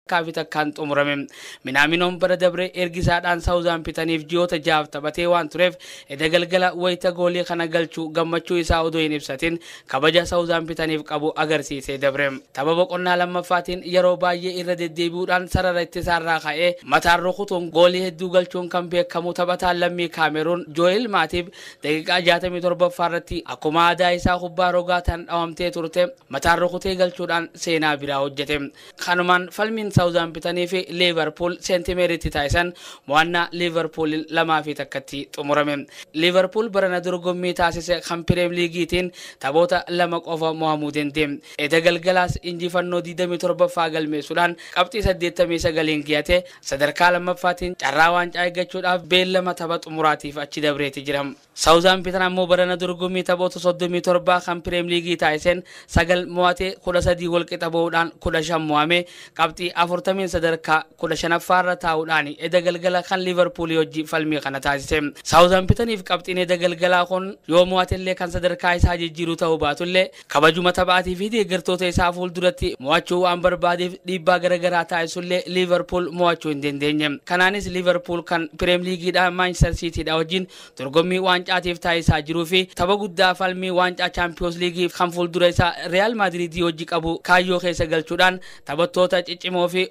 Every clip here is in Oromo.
kaafita kan xumurame Minaminoon bara dabre ergisaadhaan Southamptoniif ji'oota jaaf taphatee waan tureef edda galgala wayita goolii kana galchuu gammachuu isaa odoo hin ibsatin kabaja Southamptoniif qabu agarsiisee dabre tapha boqonnaa lammaffaatiin yeroo baay'ee irra deddeebi'uudhaan sarara ittisaarraa ka'ee mataan rukutuun goolii hedduu galchuun kan beekamu taphataan lammii Kaameruun Joel Matip daqiiqaa 67 irratti akkuma aadaa isaa kubbaa rogaataan dhawamtee turte mataan rukutee galchuudhaan seenaa biraa hojjete kanumaan falmiin Southampton fi Liverpool sentimeeritti taasisan mo'annaa Liverpool 2-1 xumurame Liverpool barana dorgommii taasise kan Premier Leaguetiin taphoota 2 qofa mo'amuu danda'e edda galgalaas injifannoo 27ffaa galmeessuudhaan qabxii 89 giyate sadarkaa lammaffaatiin carraa waancaa eeggachuudhaaf beellama tapha xumuraatiif achi dabreeti jira Southampton ammoo barana dorgommii taphoota 37 kan Premier League taasisen 9 mo'ate 13 walqixa ba'uudhaan 15 mo'ame qabxii 40 sadarkaa 15ffaa irra taa'uudhaan edda galgala kan Liverpool wajji falmii kana taasise Southamptoniif qabxiin edda galgalaa kun yoo mo'atellee kan sadarkaa isaa jijjiiruu ta'uu baatullee kabajuma taphaatii fi deeggartoota isaa fuulduratti mo'achuu waan barbaadeef dhiibbaa garagaraa taasisullee Liverpool mo'achuu hin dandeenye kanaanis Liverpool kan Premier Leagueedha Manchester Citydha wajjin dorgommii waancaatif taasisaa jiruu fi tapha guddaa falmii waancaa Champions League kan fuuldura isaa Real Madrid wajji qabu kaayyoo keessa galchuudhaan taphattoota ciccimoo fi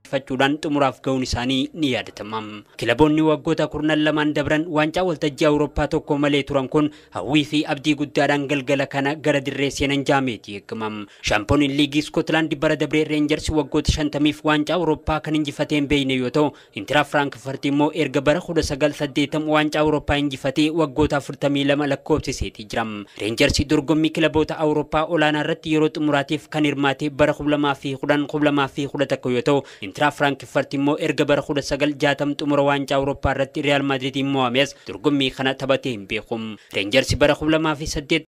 fachuudhaan xumuraaf ga'uun isaanii ni yaadatama. Kilaboonni waggoota 12 dabran waancaa waltajjii Awurooppaa tokko malee turan kun hawwii fi abdii guddaadhaan galgala kana gara dirree seenan jaameetii eeggamam. Shaampiyooniin liigii Scotland bara dabree Rangers waggoota 50f waancaa Awurooppaa kan injifateen beeyne yoo ta'u, Inter Frankfurt immoo erga bara 1980 waancaa Awurooppaa injifatee waggoota 42 lakkoofsiseetii jira. Rangers dorgommii kilaboota Awurooppaa olaanaa irratti yeroo xumuraatiif kan hirmaate bara 2010 yoo ta'u, Inter Frankfurt immoo erga bara 1960 xumura waancaa Awurooppaa irratti Real Madrid immoo amees dorgommii kana taphatee hin beekum. Rangers bara 2008